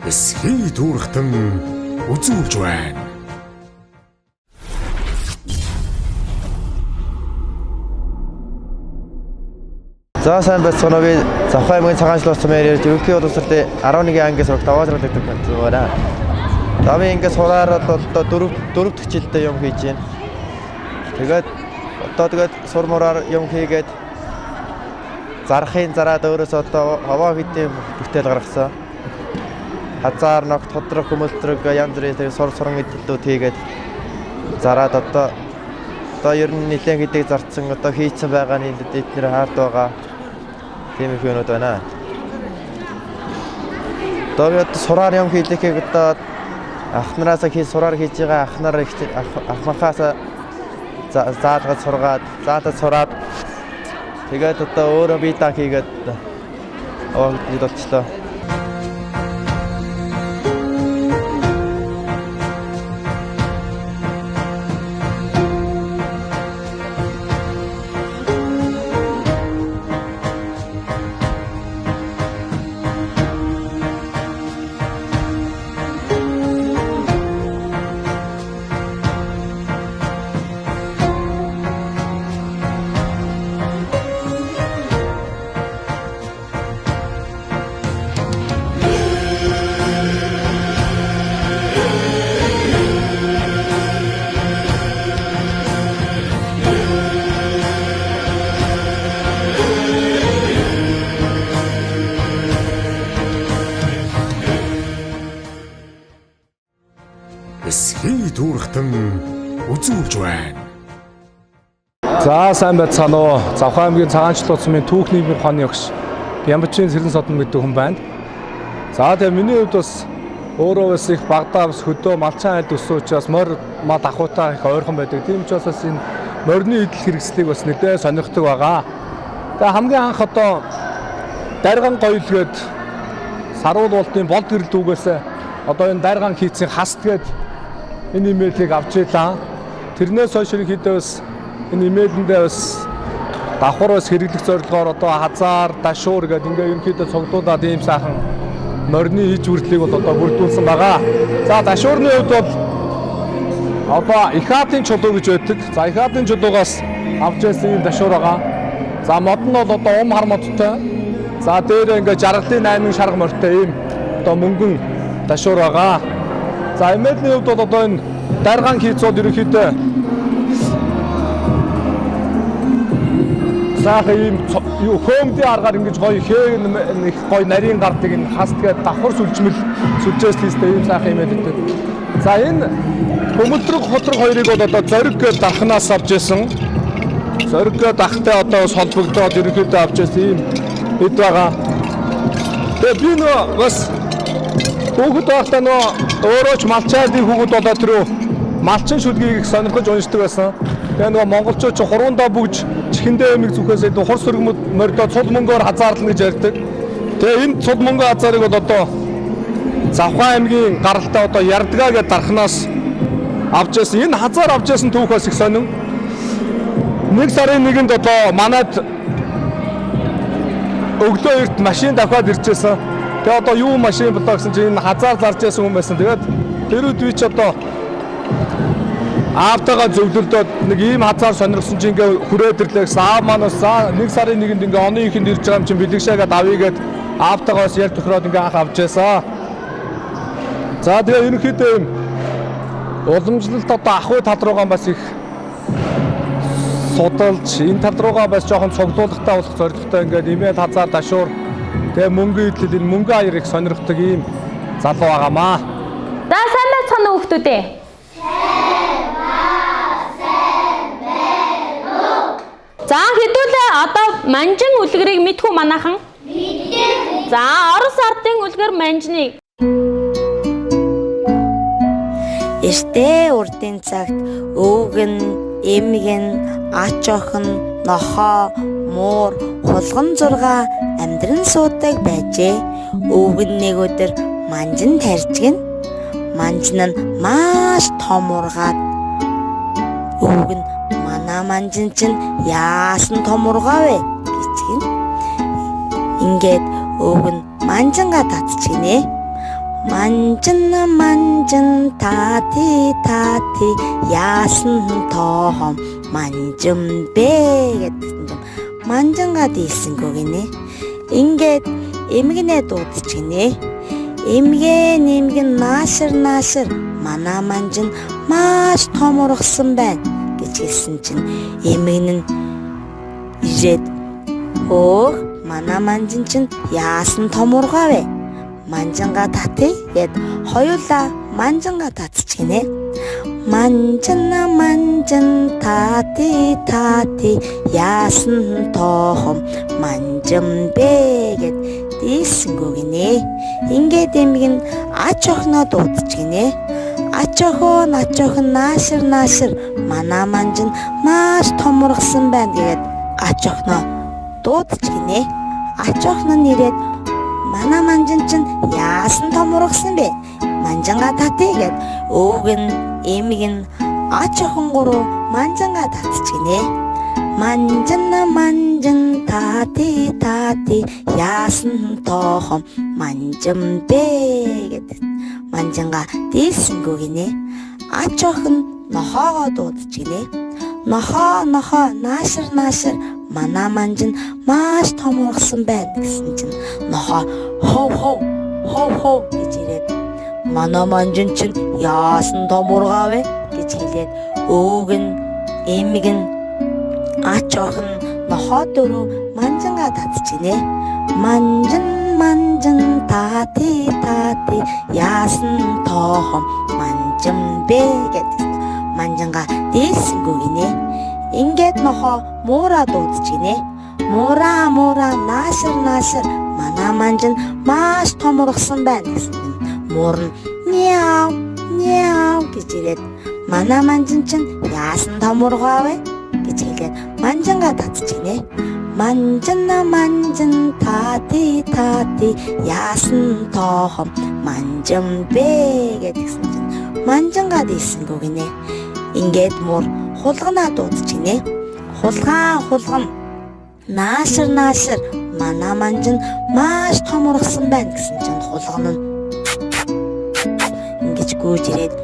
Эсхий дүүрхтэн үзүүлж байна. За сайн байцгаана уу. Завхай аймгийн цагаанчлал улсын мэрээр Ерөнхий боловсролын 11 ангиас сурагч даваалрал гэдэг байна. Давын ингээд сураар одоо 4 дахь жилдээ юм хийж байна. Тэгээд сурмураар юм хийгээд зарахын зараад өөрөөс одоо хаваа хэдийн бүтээл гаргасан. Хазаар ногт ходрох хүмүүлтрэг янз бүрийн суран эдлүүд хийгээд зараад одоо ер нь нэлээд хэдийг зарцсан одоо хийцэн байгаа нь эдгээр хаард байгаа. Тийм их юмуд байна. Тэгээд сураар юм хийлэхийг одоо ахнараасаа сураар хийж байгаа ахмахаас заалгаж сураад тэгээд одоо өөрөө бие даа хийгээд болчлоо. Эсхий дүүрхтэн үзүүлж байна. За сайн байцгаана уу. Завхай аймгийн цагаанчлал улсын түүхний ухааны өгш Ямбчин Сэрэн Содон гэдэг хүн байна. За тэгээ миний хувьд бас өөрөө бас их багдаа бас хөдөө малчаан айлд өссөн учраас морь мал ахуйтаа их ойрхон байдаг. Тийм учраас бас энэ морины идэл хэрэгслийг бас нэлээд сонирхдаг байгаа. Тэгээ хамгийн анх одоо дарган гоёлгээд саруул болтын болд гэрэл дүүгээс одоо энэ дарган хийцийн хастгээд энэ имэйлийг авч ийлаа. Тэрнээс хойш ерөнхийдөө бас энэ имэйлэндээ бас давхар бас хэрэглэх зорилгоор одоо хазаар, дашуур гэдэг ингээ ерөнхийдөө цуглуулад ийм сайхан морины иж бүрдлийг бол одоо бүрдүүлсэн байгаа. За дашуурны хувьд бол одоо их хаатын чулуу гэж байдаг. За их хаатын чулуугаас авч ирсэн ийм дашуур байгаа. За мод нь бол одоо ум хар модтой. За дээр ингээ жаргалын 8 шарга морьтой ийм одоо мөнгөн дашуур байгаа. За имэйлний хувьд бол одоо энэ дарган хийцүүд ерөнхийдөө саахан ийм хөмдийн аргаар ингэж гоё их гоё нарийн гардаг энэ хастгээд давхар сүлжээс хийстэй ийм сайхан имэйлтэй. За энэ хөмөлдрөг ходрог хоёрыг бол одоо зориг гээд дархнаас авч ирсэн. Зориг гээд ахтай одоо бас холбогдоод ерөнхийдөө авч ирсэн ийм хэд байгаа. Тэгээ би нөө бас хүүхэд байхдаа нөө өөрөө ч малчаадын хүүхэд болоод тэрөө малчин шүлгийг их сонирхож уншдаг байсан. Тэгээ нөгөө монголчууд ч хуруундаа бүгж чихэндээ эмиг зүхээсээ хурс сөргөмөд мордоо цул мөнгөөр хазаарлана гэж ярьдаг. Тэгээ энэ цул мөнгө хазаарыг бол одоо Завхай аймгийн гаралтай одоо Ярдгаа гэдэг дархнаас авч ирсэн. Энэ хазаар авч ирсэн түүхээс их сонин. 1 сарын 1-нд одоо манайд өглөө эрт машин давхаад ирчихсэн. Тэгээ одоо юу машин болоо гэсэн чинь энэ хазаар зарж байсан хүн байсан. Тэгээд тэр үед би ч одоо аавтайгаа зөвлөлдөөд нэг ийм хазаар сонирхсон чинь ингээ хүрээд ирлээ гэсэн. Аав манаас за 1 сарын 1-нд ингээ оны ихэнд ирж байгаа юм чинь бэлгэшээгээд авъягээд аавтайгаас ярь төхрөөд ингээ анх авч яасан. За тэгээ ерөнхийдөө юм уламжлалт одоо ахуй тал руугаа бас их судалж энэ тал руугаа бас жоохон цуглуулгатай болох зорилготой ингээд имэйл хазаар дашуур тэгээ мөнгө идэл энэ мөнгө аяр их сонирхдаг ийм залуу байгаамаа. За сайн байцгаана уу хүүхдүүд ээ. За хэдүүлээ одоо манжин үлгэрийг мэдхүү манайхан? Мэдээ. За орос ардын үлгэр манжныг. Эртээ урдын цагт өвгөн, эмгэн, ач охин, нохоо, муур, хулган 6 амьдран суудаг байжээ. Өвгөн нэг өдөр манжин тарьжгэн. Манжин нь маш том ургаад өвгөн манай манжин чинь яасан том ургаа вэ гэжгэн. Ингээд өвгөн манжингаа татчихнэ. манжин тати яасан тоохом манжин бэ гэдэг юм. Манжингаа дийлсэнгөө гинэ. Ингээд эмгэнээ дуудчихнэ. Эмгэн наашир манай манжин маш том ургасан байна гэж хэлсэн чинь эмгэн нь ирээд "Хөөх, манай манжин чинь яасан том ургаа вэ? Манжингаа татъя" гэд хоёулаа манжингаа татчихнэ. Манжин тати яасан тоохом манжин бэ гэд дийлсэнгөө гинэ. Ингээд эмгэн ач охиноо дуудчихнэ. Ач охин наашир манай манжин маш том ургасан байна гэгээд ач охиноо дуудчихнэ. Ач охин нь ирээд "Манай манжин чинь яасан том ургасан бэ? Манжингаа татъя" гэд өвгөн эмгэн ач охин гурав манжингаа татчихнэ. Манжин тати яасан тоохом манжин бэ гэдэг манжингаа дийлсэнгөө гинэ. Ач охин нохоогоо дуудчихнэ. Нохоо наашир манай манжин маш том ургасан байна гэсэн чинь нохоо хов гэж ирээд "Манай манжин чинь яасан том ургаа вэ?" гэж хэлээд өвгөн эмгэн ач охин нохоо дөрөв манжингаа татчихнэ. Манжин тати яасан тоохом манжин бэ гэдэг манжингаа дийлсэнгөө гинэ. Ингээд нохоо муура дуудчихнэ. Муура наашир манай манжин маш том ургасан байна гэсэн. Муур нь мяу гэж ирээд "Манай манжин чинь яасан том ургаа вэ?" гэж хэлээд манжингаа татчихнэ. Манжин тати яасан тоохом манжин бэ гэдгсэн чинь манжингаа дийлсэнгөө гинэ. Ингээд муур хулганаа дуудчихнэ. Хулган наашир манай манжин маш том ургасан байна гэсэн чинь хулган нь ингэж гүйж ирээд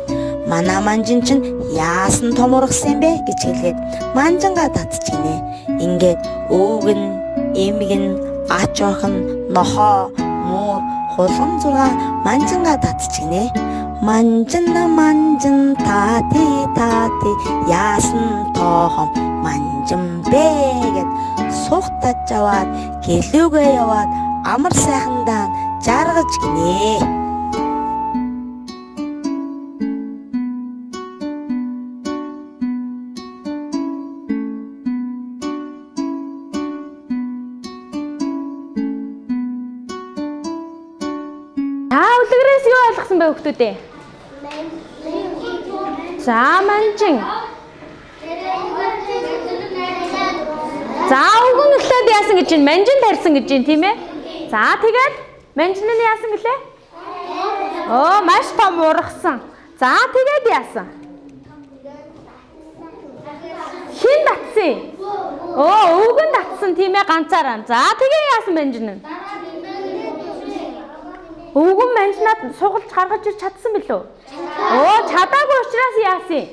"Манай манжин чинь яасан том ургасан бэ?" гэж хэлээд манжингаа татчихнэ. Ингээд өвгөн эмгэн ач охин нохоо муур хулган 6 манжингаа татчихнэ. Манжин тати яасан тоохом манжин бэ гэд сухтаж аваад гэлүүгээ яваад амар сайхандаа жаргаж гинэ. Үлгэрээс юу ойлгосон бэ хүүхдүүдээ? За манжин. За өвгөн эхлээд яасан гэж байна? Манжин тарьсан гэж байна тийм ээ? За тэгээд манжин нь яасан гэлээ? Маш том ургасан. За тэгээд яасан? Хин татсан. Өвгөн татсан тийм ээ ганцаараа. За тэгээ яасан манжин нь? Өвгөн манжинаад сугалж гаргаж ир чадсан билүү? Чадаагүй учраас яасан?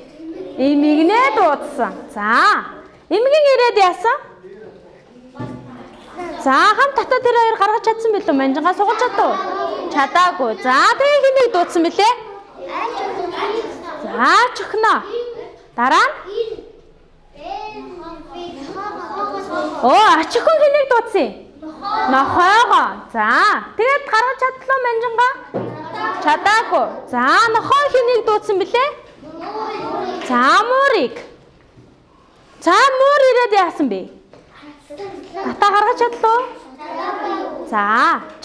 Эмгэнээ дуудсан. За эмгэн ирээд яасан? За хамт татаа тэр хоёр гаргаж чадсан билүү? Манжингаа сугалж чадав? Чадаагүй. За тэгээ хэнийг дуудсан бэлээ? За чихноо. Дараа нь? Ачихгүй хэнийг дуудсан? Нохоогоо. За тэгээд гаргаж чадлаа манжингаа? Чадаагүй. За нохоо хэнийг дуудсан бэлээ? За муурыг. За муур ирээд яасан бэ? Татаа гаргаж чадлаа? За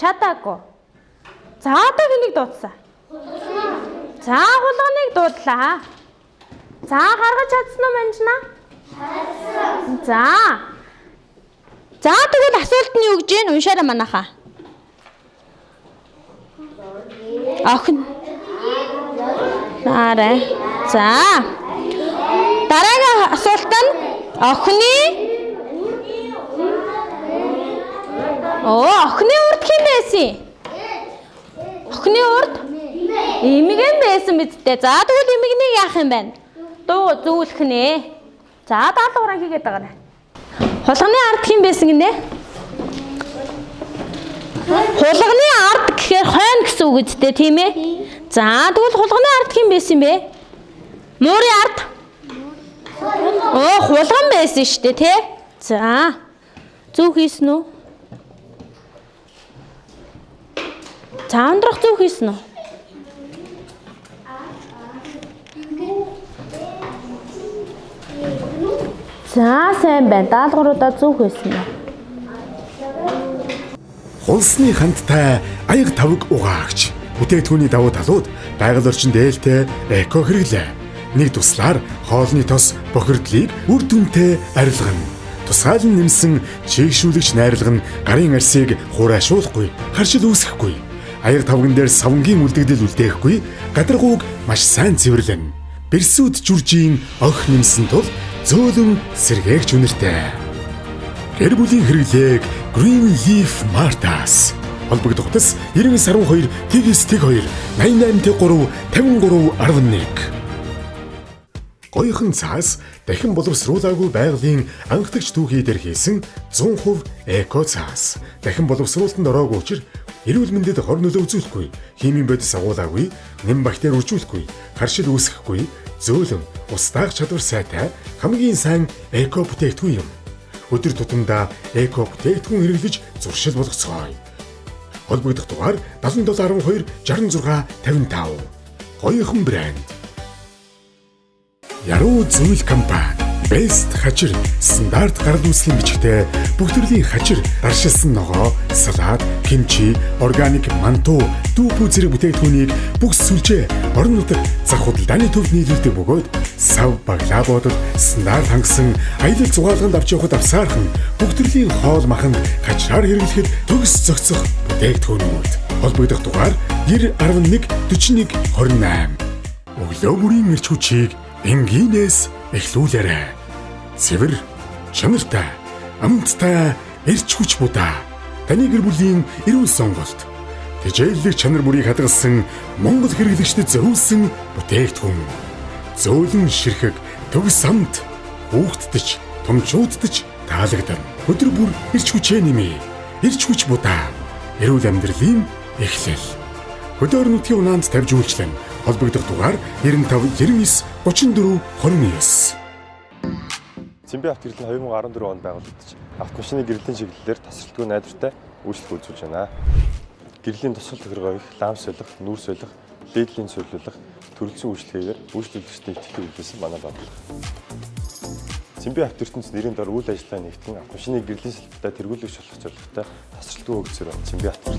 чадаагүй. За одоо хэнийг дуудсан? За хулганыг дуудлаа. За гаргаж чадсан уу манжинаа? За тэгвэл асуулт нь юу гэж вэ? Уншаарай манайхаа. Охин. Наарай. За. Дараагийн асуулт нь охины охины урд хэн байсан? Охины урд Имгэн байсан биз дээ. За тэгвэл имгнийг яах юм бэ? Дуу зүүлэх нэ. За даалгавраа хийгээд байгаа нэ. Хулганы ард хэм байсан гинэ? Хулганы ард гэхээр хойно гэсэн үг үстэй тийм ээ? За тэгвэл хулганы ард хэм байсан юм бэ? Муурын ард? Хулган байсан шүү дээ тий? За. Зөв хийсэн үү? За ундрах зөв хийсэн үү? За сайн байна. Даалгавруудаа зөв хийсэн үү? Хулсны хандтай аяг тавг угаагч. Бүтээгдэхүүний давуу талууд байгаль орчин дээлтэй эко хэрэглээ. Нэг туслаар хоолны тос бохирдлыг үр дүнтэй арилгана. Тусгаал нь нэмсэн чийгшүүлэгч найрлага нь гарын арсыг хураашуулахгүй, харшил үүсэхгүй. Аяг тавган дээр савнгийн үлдэгдэл үлдээхгүй, гадаргууг маш сайн цэвэрлэнэ. Бэрсүүд журжийн ох нэмсэн тул зөөлөн сэргээгч үнэртэй. Гэр бүлийн хэрэглээг Green Leaf Martas холбогдох утас 9912 TG-2 88-3 5311. Гоёхон цаас дахин боловсруулаагүй байгалийн анхдагч түүхий дээр хийсэн 100% эко цаас. Дахин боловсруулалтанд ороогүй учраас эрүүл мэндэд хор нөлөө үзүүлэхгүй, химийн бодис агуулаагүй, нэм бактери үржүүлэхгүй, харшил үүсэхгүй, зөөлөн, ус даах чадвар сайтай хамгийн сайн эко бүтээгдэхүүн юм. Өдөр тутамдаа эко бүтээгдэхүүн хэрэглэж зуршил болгоцгоё. Холбогдох дугаар 7712 66 55. Гоёхон брэнд. Яруу зүйл компани. Best хачир стандарт гарал үүслийн бичгтээ бүх төрлийн хачир, даршилсан ногоо, салат, кимчи, органик манту, дүүпүү зэрэг бүтээгдэхүүнийг бүх сүлжээ орон нутаг зах худалдааны төвд нийлүүлдэг бөгөөд сав баглаабуудад стандарт хангасан аялал зугаалганд авч явахад авсаархан бүх төрлийн хоол маханд хачраар хэрэглэхэд төгс зохицох бүтээгдэхүүнүүд. Холбогдох дугаар 911 41 28. Өглөө бүрийн эрч хүчийг энгийнээс эхлүүлээрэй. Цэвэр, чанартай, амттай эрч хүч будаа. Таны гэр бүлийн эрүүл сонголт. Тэжээллэг чанар мөрийг хадгалсан Монгол хэрэглэгчдэд зориулсан бүтээгдэхүүн. Зөөлөн ширхэг, төгс амт, хүүхддэж, томчууддаж таалагдана. Өдөр бүр эрч хүчээ нэмээ. Эрч хүч будаа. Эрүүл амьдралын эхлэл. Хөдөр нутгийн унаанд тавьж үйлчлэн. Холбогдох дугаар 95 99 34 29. Цэмбэ авто гэрлэн 2014 онд байгуулагдаж автомашины гэрлийн чиглэлээр тасралтгүй найдвартай үйлчлэг үзүүлж байна. Гэрлийн тусгал тохиргоог лам солих, нүүр солих, дээдлийн цуглуулах, төрөлцсөн үйлчлэгээр үйлчлүүлэгчдийн итгэдэг үлдээсэн манай бодлого. Цэмбэ авто ертөнц нэрийн дор үйл ажиллагаа нэгтгэн автомашины гэрлийн салбартаа тэргүүлэгч болох зорилготой тасралтгүй хөгжсөөр байна. Цэмбэ авто.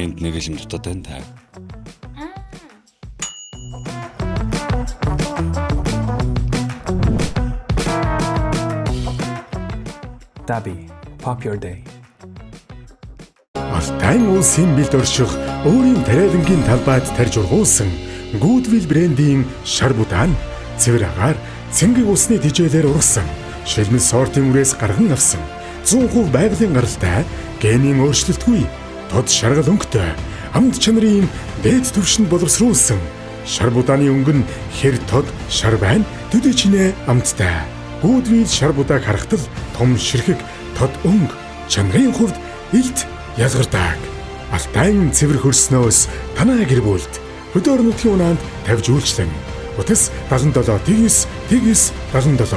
Энд нэг л юм дутаад байна та. Dabi, pop your day. Алтайн улсын бэлд орших өөрийн тариалангийн талбайд тарж ургуулсан Goodwill брендийн шар будаан цэвэр агаар цэнгэг усны тижээлээр ургасан шилмэл сортын үрээс гарган авсан 100% байгалийн гаралтай генийн өөрчлөлтгүй тод шаргал өнгөтэй амт чанарын дээд түвшинд боловсруулсан шар будааны өнгө нь хэр тод шар байна төдий чинээ амттай Goodwill шар будааг харахтал том ширхэг тод өнгө чанарын хувьд илт ялгардаг. Алтайн цэвэр хөрснөөс танаа гэр бүлд хөдөр нутгийн унаанд тавьж үйлчлэн. Утас 77 тэгс 77.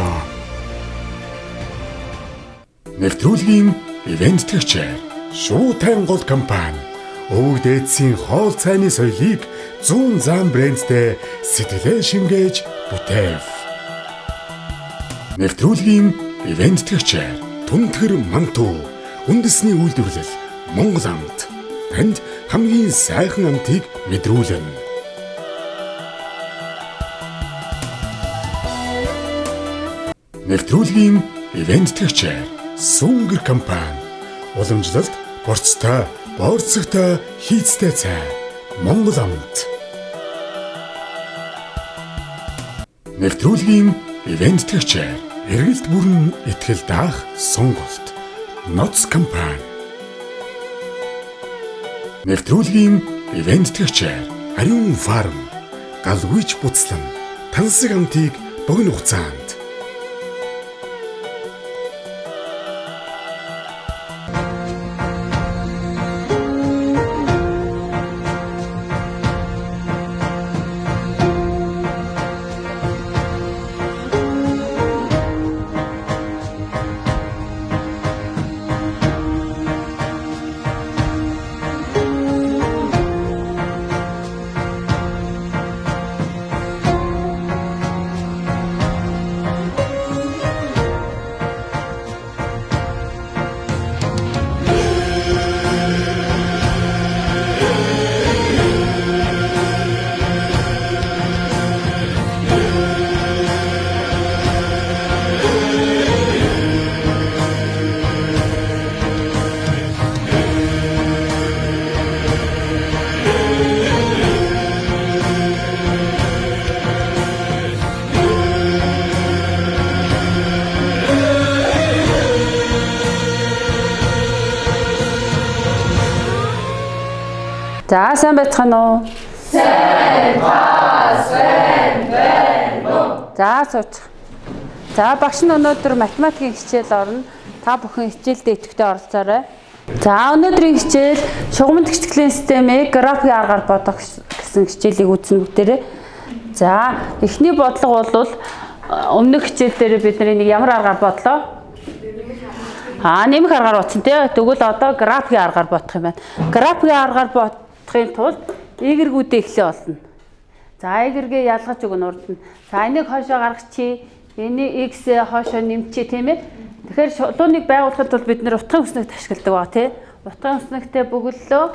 Нэвтрүүлгийн ивент төгчээр Шуудайн гол компани өвөг дээдсийн хоол цайны соёлыг 100 зам брэндтэй сэтгэлээ шингээж бүтээв. Нэвтрүүлгийн ивент төгчээр Түнтгэр манту үндэсний үйлдвэрлэл Монгол амт танд хамгийн сайхан амтыг мэдрүүлнэ. Нэвтрүүлгийн ивент төгчээр Сүнгэр компани Уламжлалт борцтой, борцогтой, хийцтэй цай. Монгол амт. Нэвтрүүлгийн ивент төгчээр эргэлт бүрэн итгэл даах сонголт. Ноц компани. Нэвтрүүлгийн ивент төгчээр Ариун фарм. Галгүйч буцлан тансаг амтыг богино хугацаанд. За сайн байцгаана уу? Сайн байна. За сууч. За багш нь өнөөдөр математикийн хичээл орно. Та бүхэн хичээлдээ идэвхтэй оролцоорой. За өнөөдрийн хичээл шугамд гिचглийн системийг графикийн аргаар бодох гэсэн хичээлийг үзнэ бүгдээрээ. За эхний бодлого бол өмнөх хичээл дээр бид нэг ямар аргаар бодлоо? Нэмэх аргаар бодсон тий. Тэгвэл одоо графикийн аргаар бодох юм байна. Графикийн аргаар бодохын тулд y-гүүдээ эхлээ олно. За y-гээ ялгаж өгнө урд нь. За энийг хоошоо гаргачих. Энийг x хоошоо нэмчихье тийм ээ. Тэгэхээр шулууныг байгуулахад бол бид нэр утгын үснэгт ашигладаг ба тий. Утгын үснэгтээ бөглөлөө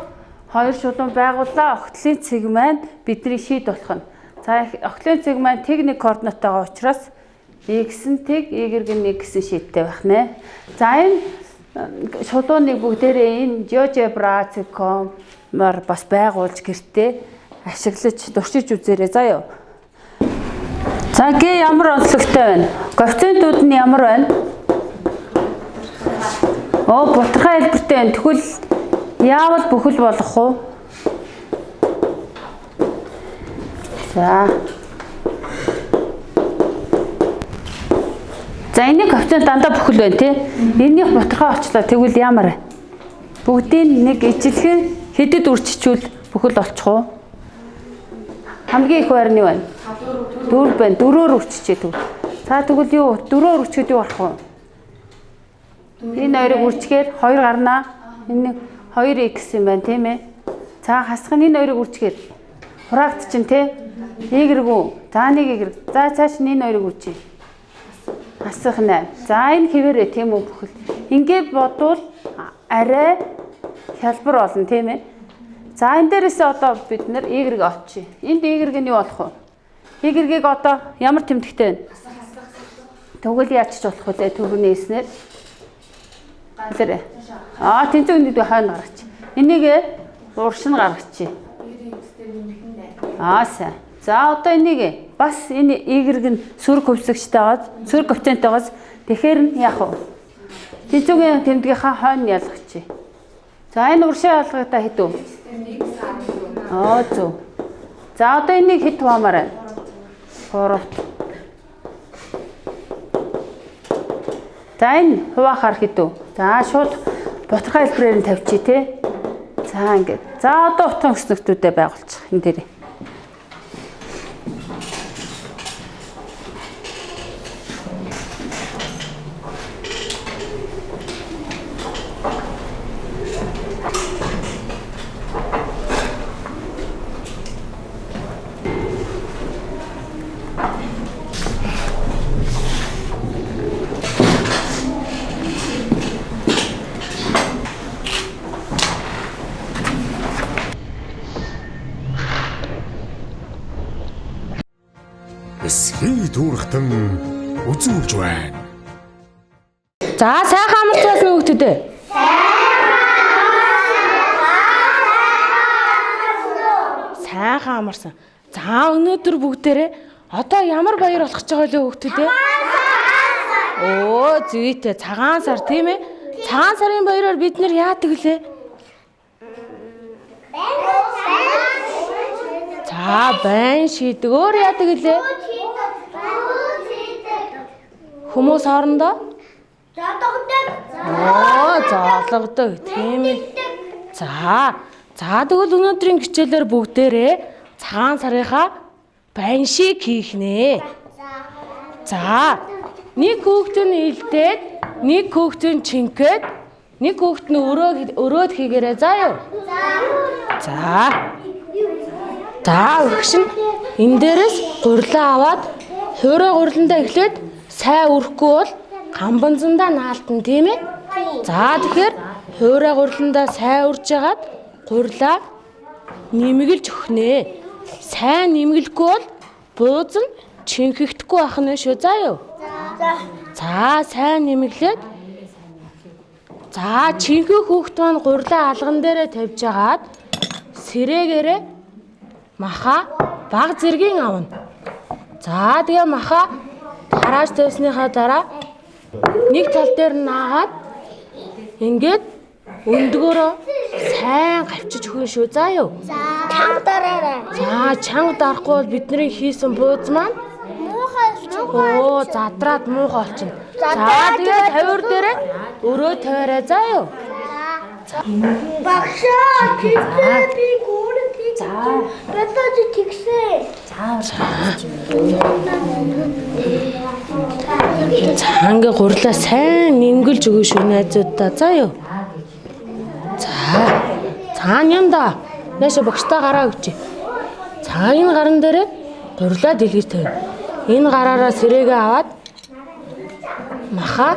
хоёр шулуун байгууллаа. Огтлын цэг маань бидний шийд болох нь. За огтлын цэг маань тэг нэг координатаагаа учраас x нь тэг y нь нэг гэсэн шийдтэй байх нэ. За энэ шулууныг бүгдээрээ энэ GeoGebra цэг.com-оор бас байгуулж гэртээ ашиглаж дуршиж үзээрэй заа юу. За г ямар онцлогтой байна? Коэффициентүүд нь ямар байна? Бутархай хэлбэртэй байна. Тэгвэл яавал бүхэл болох уу? За энэний коэффициент дандаа бүхэл байна тий. Энийх бутархай олчлоо. Тэгвэл ямар вэ? Бүгдийг нэг ижилхэн хэдэд үрчичүүл бүхэл болчих уу? Хамгийн их байр нь юу вэ? 4 байна. 4-өөр үрчичээ төв. За тэгвэл юу 4-өөр үрчихэд юу болох вэ? Энэ хоёрыг үрчгээр 2 гарнаа. Энэ 2x юм байна тийм ээ. За хасах нь энэ хоёрыг үрчгээр хураагт чинь тий. Y-гүү. За нэг y. За цааш нь энэ хоёрыг үрчээ. Хасах 8. За энэ хэвээрээ тийм үү бүхэл. Ингээд бодвол арай хялбар болно тийм ээ. За энэ дээрээс одоо бид нэр y олчих. Энд y нь юу болох вэ? Y-г одоо ямар тэмдэгтэй вэ? Тэгвэл яаж ч болох вэ? Төрөний эснэр. Тэнцүү үнийг хойно гаргачих. Энийг уршин гаргачих. Сайн. За одоо энийг бас энэ y нь сүр хөвсөгчтэйгоос, сүр коэффициенттайгоос тэгэхээр нь яах вэ? Тэнцүүгийн тэмдгийнхаа хойно ялгачих. За энэ уршийн ялгаатай хэд вэ? Зөв. За одоо энийг хэд хуваамаар байна? 3. За энэ хуваахаар хэд вэ? За шууд бутархай хэлбэрээр нь тавьчих тий. За ингээд. За одоо утгын өснөгтүүдэд байгуулчих энэ дээр. Эсхий дүүрхтэн үзүүлж байна. За сайхан амарч байсан хүүхдүүдээ. сайхан амарсан. За өнөөдөр бүгдээрээ одоо ямар баяр болох гэж байгаа лөө хүүхдүүдээ? Оо зүйтэй цагаан сар тийм ээ. Цагаан сарын баяраар бид нэр яадаг лээ? За байн шийдэг. Өөр яадаг лээ? Хүмүүс хоорондоо зоологдог тийм ээ. За тэгвэл өнөөдрийн хичээлээр бүгдээрээ цагаан сарынхаа байн шиг хийх нэ. За нэг хүүхэд нь илдээд, нэг хүүхэд нь чингээд, нэг хүүхэд нь өрөөд хийгээрэй заа юу. За өгч нь энэ дээрээс гурилаа аваад хуурай гуриландаа эхлээд сайн өрөхгүй бол гамбанзандаа наалтан тийм ээ. За тэгэхээр хуурай гуриландаа сайн урьж агаад гурилаа нэмгэлж өгнэ. Сайн нэмгэлгүй бол бууз нь чинхэхдэггүй байх нь шүү заа юу. За сайн нэмгэлээд за чинхэх хүүхэд маань гурилаа алган дээрээ тавьж агаад сэрээгээрээ маха баг зэргийн авна. За тэгээ маха тарааж тавьсныхаа дараа нэг тал дээр наагаад ингээд өндгөөрөө сайн гавчиж өгнө шүү заа юу. Чанга дараарай. За чанга дарахгүй бол бидний хийсэн бууз маань Муухай болчихно. оо задраад муухай болчихно. За тэгээ тавиур дээрээ өрөө тавиарай заа юу. Багшаа тэгсэн би гүрэн тэгсэн. Бэтэж тэгсэн. За ингээ гурлаа сайн нэмгэлж өгөө шүү найзуудаа заа юу. За нямда. Яаша багштай гараа өгч. За энэ гаран дээрээ гурлаа дэлгэж тавь. Энэ гараараа сэрээгээ аваад маха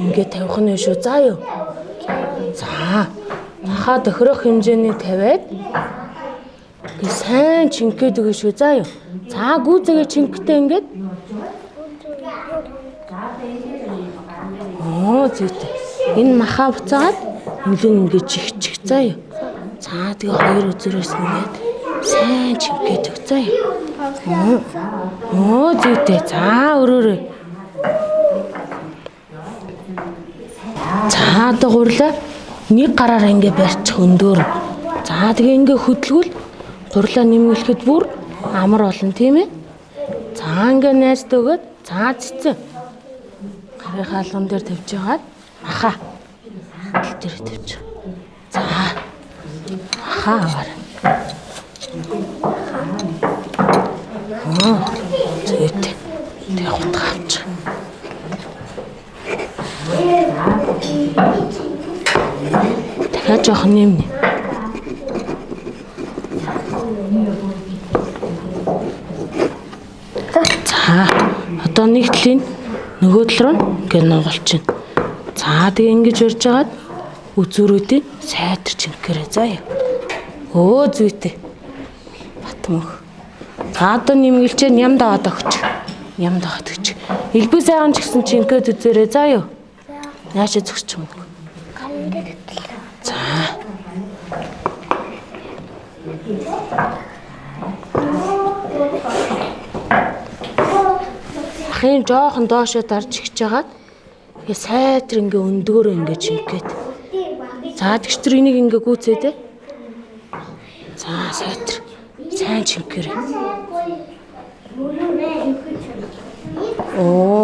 ингээ тавих нь шүү заа юу. За маха тохирох хэмжээний тавиад гээ сайн чингээд өгөө шүү заа юу. За гүйцэгээ чингтээ ингээд зүйтэй. Энэ маха буцаагаад нэлээд ингээд чих заа юу. За тэгээ хоёр үзүүрээс нэгээд сайн чингээд өг заа юу. Зүйтэй. За өрөөрэй. За одоо гурлаа нэг гараараа ингээ барьчих өндөр. За тэгээ ингээ хөдөлгөл гурлаа нэмгэлэхэд бүр амар болно тийм ээ. За ингээ найзд өгөөд за цэцэн. Гарын хаалган дээр тавьж байгаад маха тал дээр тавьж. За маха аваар. Зүйтэй. Тэг хутгаач. Дахиад жоох нэмнэ. За одоо нэг талын нөгөө тал руу ингээ нугалчихна. За тэгээ ингэж урьж агаад үзүүрүүдийн сайтар чингэрээ заа юу. Зүйтэй. Батмөх. За одоо нэмгэлчээ ням даваад өгч. Ням даваад өгч. Элбэг сайхан ч гэсэн чингээд үзээрэй заа юу. Яашаа зөвсч юм. За. Ахын жоохон доошоо дарж ихж жагаад ингээ сайтар ингээ өндгөөрөө ингээ чингээд. За тэгчтэр энийг ингээ гүйцээ дээ. За сайтар. Сайн чингэрээ.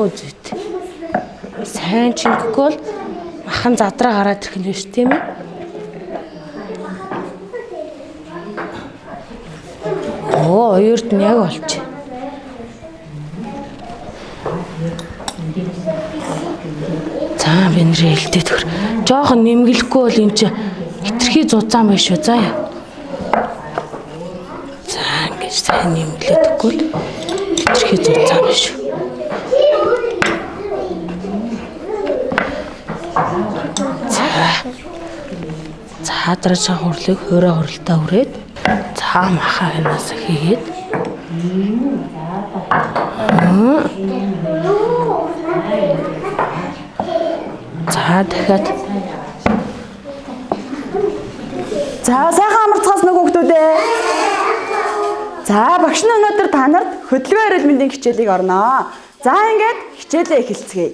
Зүйт. Сайн чингэхгүй бол махан задраа гараад ирэх нь шүү тийм ээ. Хоёрт нь яг болчих. За би нэрээ хэлдээ төр. Жохон нэмгэлэхгүй бол энэ чинь хитрхи зузаан байх шүү заа яа. За ингэж сайн нэмгэлээдэггүй л хитрхи зузаан байх шүү. За дараагийн хурлыг хуурай хуралдаа хүрээд за маха хянаас хийгээд за дахиад За сайхан амарцгаас нөгөө хүүхдүүдээ За багш нь өнөөдөр та нарт хөдөлгөөн эрүүл мэндийн хичээлийг орноо. За ингээд хичээлээ эхэлцгээе.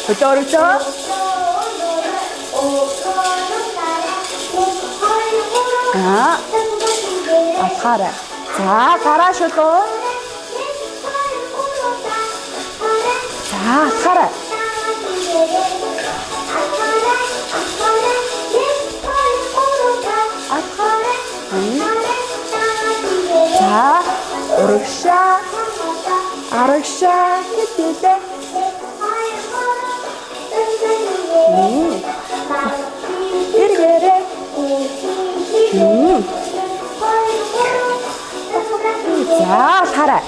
Хөдөөрөжөө. Ахаарай. За гараа шулуу. За ахаарай. За урагшаа. Арагшаа гэдээ. Иргээрээ. За хараа.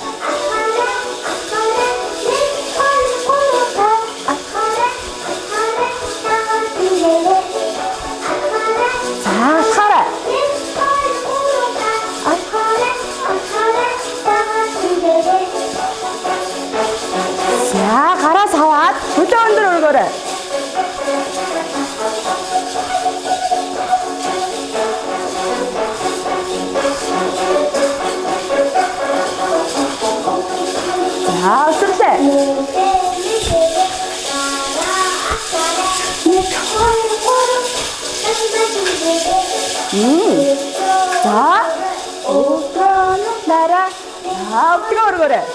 За гараас аваад хөдөө өндөр өргөөрэй. За өсөрлөө. За өдрөнөөрөө авдаг өргөөрэй.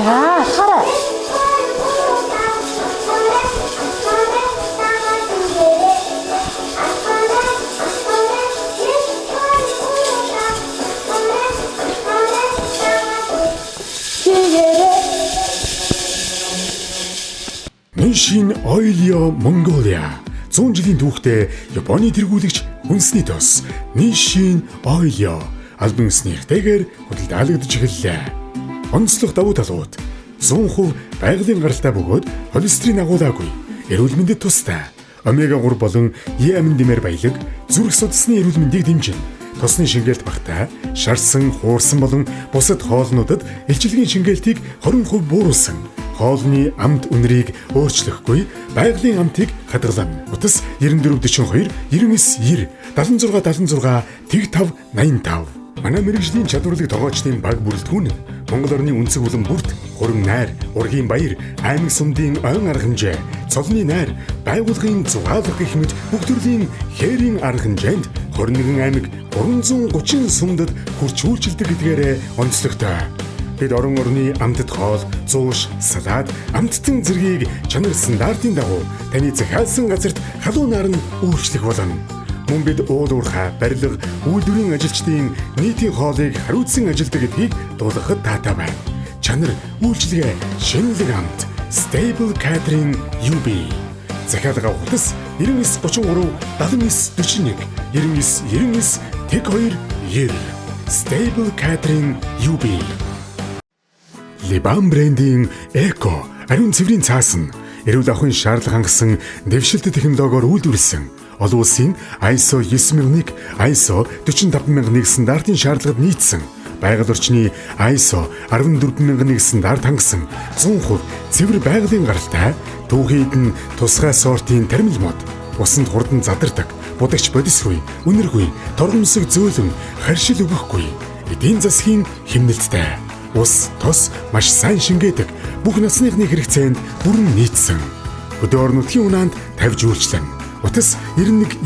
За хараа. Нишин Ойлио Монголиа 100 жилийн түүхтэй Японы тэргүүлэгч Хүнсний тос Нишин Ойлио албан ёсны эртэйгээр худалдаалагдж эхэллээ. Онцлог давуу талууд 100% байгалийн гаралтай бөгөөд холестерин агуулаагүй, эрүүл мэндэд тустай, омега 3 болон Е амин-димээр баялаг, зүрх судасны эрүүл мэндийг дэмжинэ. Тосны шингээлт багтаа, шарсан, хуурсан болон бусад хоолнуудад илчилгээний шингээлтийг 20% бууруулсан. Хоолны амт үнэрийг өөрчлөхгүй, байгалийн амтыг хадгална. Утас 9442 9990 7676 55 85. Манай мэрэгжлийн чадварлаг тогоочдын баг бүрэлдэхүүн нь Монгол орны үнцэг улам бүрт хурим найр, ургийн баяр, аймаг сумдын ойн арга хэмжээ, цолны найр, байгууллагын зугаалга гэх мэт бүх төрлийн хээрийн арга хэмжээнд 21 аймаг 330 сумдад хүрч үйлчилдэг гэдгээрээ онцлогтой. Бид орон орны амтд хоол, зууш, салаад, амттан зэргийг чанар стандартын дагуу таны захиалсан газарт халуунаар нь үйлчлэх болно. Мөн бид уул уурхай, барилга, үйлдвэрийн ажилчдын нийтийн хоолыг хариуцсан ажилдаг гэдгийг дуулгахад таатай байна. Чанар, үйлчлэгээ, шинэлэг амт, Stable Catering UB. Захиалга хутас 9933 7941 9999 12 90. Stable Catering UB. Liban брендийн Эко ариун цэврийн цаасан эрүүл ахуйн шаардлага хангасан дэвшилт технологиор үйлдвэрлэсэн олон улсын ISO 9001, ISO 45001 стандартын шаардлагад нийцсэн байгаль орчны ISO 14001 стандарт хангасан 100% цэвэр байгалийн гаралтай түүхийд нь тусгай сортын тармил мод усанд хурдан задардаг будагч бодисгүй үнэргүй торгомсог зөөлөн харшил өгөхгүй эдийн засгийн хэмнэлттэй ус тос маш сайн шингээдэг бүх насныхны хэрэгцээнд бүрэн нийцсэн өдөр орнотгийн унаанд тавьж үйлчлэн утас 91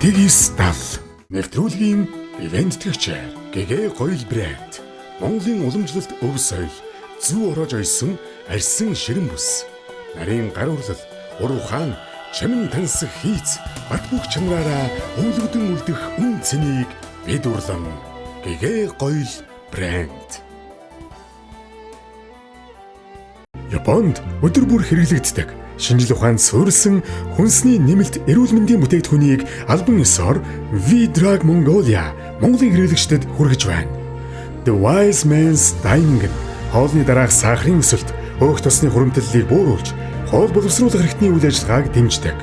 9970 нэвтрүүлгийн ивент төгчээр ГГ Гоёл брэнд Монголын уламжлалт өв соёл зүү ороож ойсон арьсан ширэн бүс нарийн гар урлал уруу хаан чамин тансах хийц бат бүх чанараараа өвлөгдөн үлдэх үн цэнийг бид урлан ГГ Гоёл брэнд Японд өдөр бүр хэрэглэгддэг шинжлэх ухаанд суурилсан хүнсний нэмэлт эрүүл мэндийн бүтээгдэхүүнийг албан ёсоор V-Drug Mongolia Монголын хэрэглэгчдэд хүргэж байна. The Wise Man's Dining хоолны дараах сахарын өсөлт, өөх тосны хуримтлалыг бууруулж, хоол боловсруулах хэрэгтний үйл ажиллагааг дэмждэг.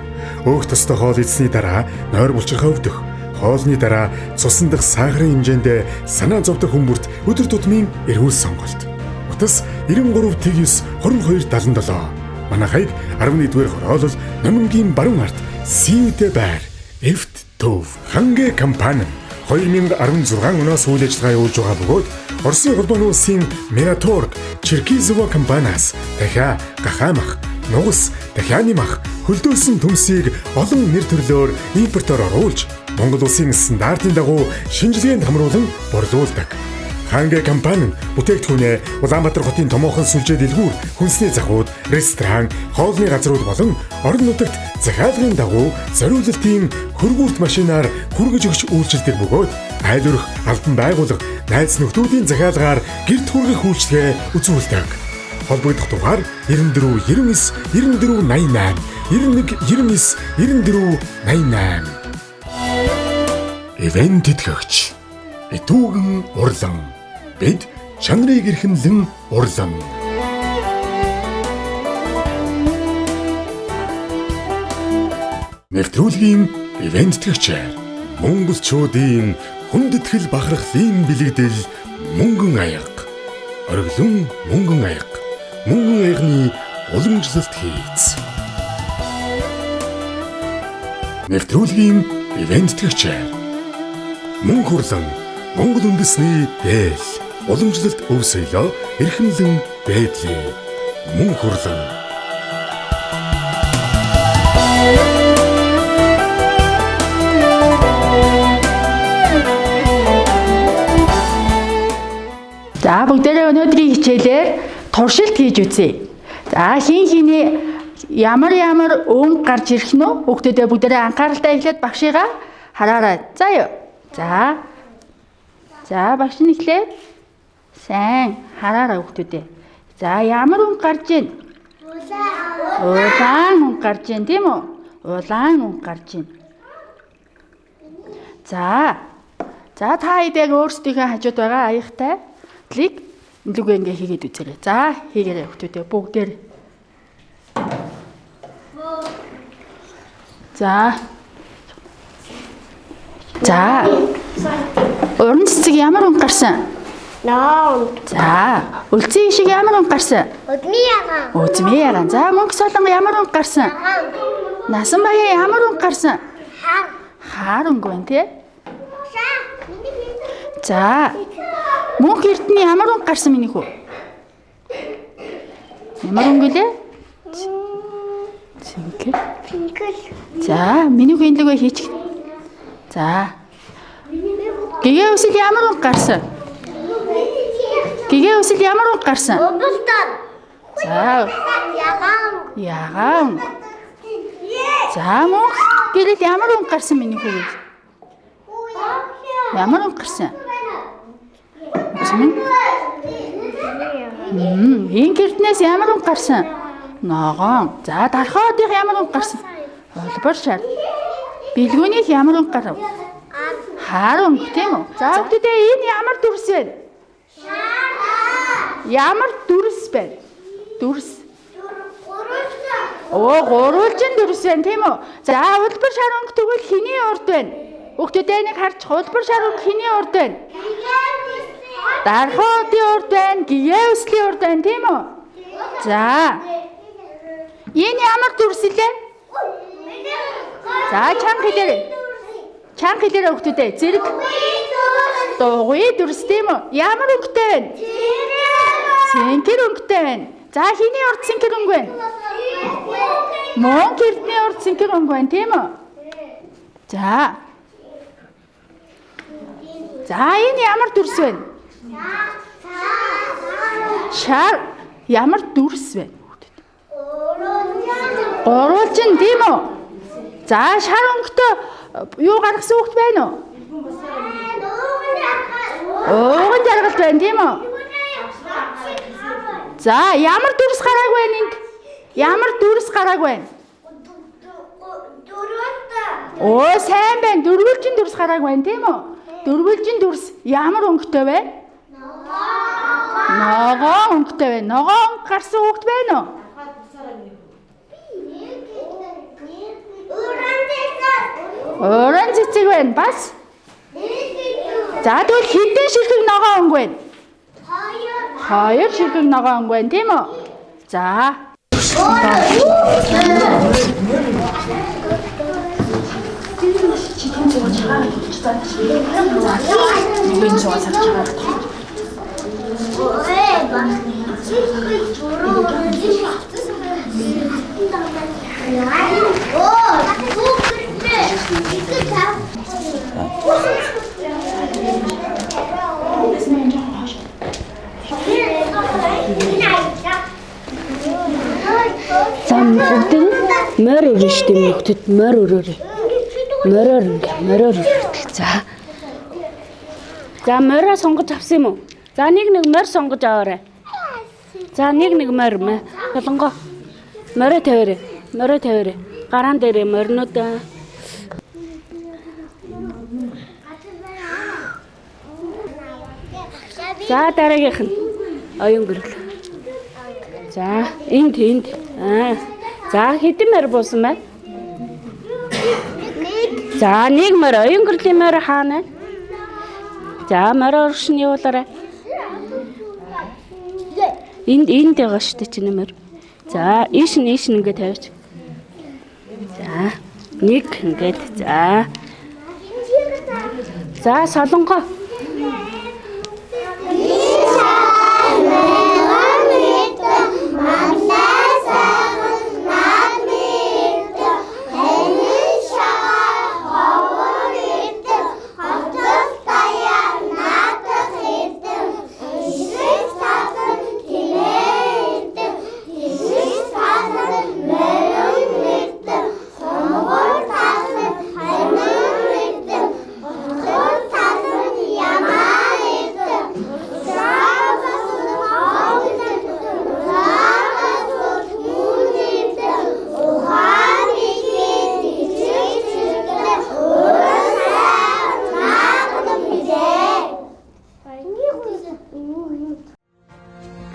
Өөх тостой хоол идсэний дараа нойр булчирхай өвдөх, хоолны дараа цусан дахь сахарын хэмжээнд санаа зовдох хүмүүрт өдөр тутмын эрүүл сонголт. Утас 93-9-2277. Манайхыг 11-р хороолол Номингийн баруун ард Сивдэ байр Эвт Төв Хангэ компани 2016 оноос үйл ажиллагаа явуулж байгаа бөгөөд Оросын холбооны улсын Meratorg Черкизово компаниас дахиад гахаамах, нугас, дахианы мах, хөлдөөсөн төмсийг олон нэр төрлөөр импортоор оруулж Монгол улсын стандартын дагуу шинжилгээнд хамруулан борлуулдаг. Хангэ компани бүтээгдэхүүнээ Улаанбаатар хотын томоохон сүлжээ дэлгүүр, хүнсний захууд, ресторан, хоолны газрууд болон орон нутагт захиалгын дагуу зориулалтын хөргүүрт машинаар хүргэж өгч үйлчилдэг бөгөөд айлөрөх албан байгууллага, найз нөхдүүдийн захиалгаар гэрт хүргэх үйлчилгээ үзүүлдэг. Холбогдох дугаар 94 99 94 88 91 99 94 88. Ивент тэтгэгч Итүүгэн урлан бид чанарыг эрхэмлэн урлан. Нэвтрүүлгийн ивент тэтгэгчээр монголчуудын хүндэтгэл бахархлын бэлэгдэл мөнгөн аяга, оргилон мөнгөн аяга, мөнгөн аягны уламжлалт хийц. Нэвтрүүлгийн ивент тэтгэгчээр мөнгө хурлан Монгол үндэсний дээл уламжлалт өв соёлоо эрхэмлэн байдлаа мөнгө хурлан. За бүгдээрээ өнөөдрийн хичээлээр туршилт хийж үзье. За хин хиний ямар өнгө гарч ирэх нь вэ? Хүүхдүүдээ бүгдээрээ анхааралтай эхлээд багшигаа хараарай. За юу. За багш нь эхлээд сайн хараарай хүүхдүүдээ. За ямар өнгө гарч ийн? Улаан өнгө гарч ийн тийм үү? Улаан өнгө гарч ийн. За та хэд яг өөрсдийнхөө хажууд байгаа аягтай лиг нүгэ ингээ хийгээд үзээрэй. За хийгээрэй хүүхдүүдээ бүгдээр. За уран цэцэг ямар өнгө гарсан? Ноо. За үлцэн ишиг ямар өнгө гарсан? Үзмээ ягаан. За мөнгө солонго ямар өнгө гарсан? Насан баяа ямар өнгө гарсан? Хаар өнгө байна тий. За мөнх эрдэнэ ямар өнгө гарсан миний хүү? Ямар өнгө лээ? Цэнгэл. За миний хүү энэ лүгэ хийчих. За гэгээ үсэл ямар өнгө гарсан? Гэгээ үсэл ямар өнгө гарсан? За ягаан. За мөнх гэрэл ямар өнгө гарсан миний хүү? Ямар өнгө гарсан? Энэ гэртнээс ямар өнгө гарсан? Ногоон. За дархоодын ямар өнгө гарсан? Олбор шар. Билгүүнийх ямар өнгө гарав? Хаар өнгө тийм үү? За бүгдээ энэ ямар дүрс вэ? Ямар дүрс бэ? Дүрс. Гурвалжин дүрс вэ тийм үү? За улбар шар өнгө тэгвэл хиний урд вэ? Бүгдээ нэг харж улбар шар өнгө хиний урд вэ? Дархоодын урд байна, гэгээ үслийн урд байна тийм үү? За. Энэ ямар дүрс лээ? За чанга хэлээрэй. Чанга хэлээрэй хүүхдүүдээ. Зэрэг дугуй дүрс тийм үү? Ямар өнгөтэй вэ? Цэнхэр өнгөтэй байна. За хиний урд цэнхэр өнгө вэ? Монг эрдний урд цэнхэр өнгө байна тийм үү? За энэ ямар дүрс вэ? Шар ямар дүрс вэ? Гурвалжин тийм үү? За шар өнгөтэй юу гаргасан хүүхд байна уу? Ууган жаргалт байна тийм үү? За ямар дүрс гарааг байна энд? Ямар дүрс гарааг байна? Оо сайн байна. Дөрвөлжин дүрс гарааг байна тийм үү? Дөрвөлжин дүрс ямар өнгөтэй вэ? Ногоон өнгөтэй байна. Ногоон өнгө гарсан хүүхэд байна уу? Уран цэцэг байна. Бас? За тэгвэл хэдэн ширхэг ногоон өнгө байна? Хоёр ширхэг ногоон өнгө байна тийм үү? За. Зам бүгд морь өрөө штэ мөхдөд морь өрөөрэй. Морь өрөө. За. За морь сонгож авсан юм уу? За нэг морь сонгож аваарай. За нэг морь мэ. Солонгоо. Морь тавиарай. Гараан дээр морьнууд. За дараагийнх нь оюун гэрэл. За энд. За хэдэн морь буусан бэ? За нэг морь оюун гэрлийн морь хаана? За морь оршин явуулаарай. Энд байгаа шүү дээ чинь морь. За ийш нь ингээд тавьж. За нэг ингээд за. За солонгоо.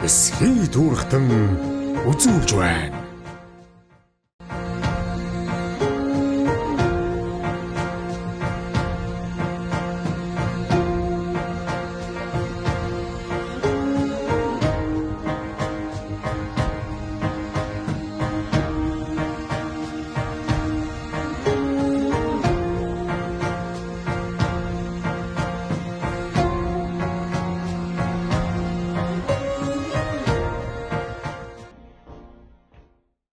Эсхий дүүрхтэн үзүүлж байна.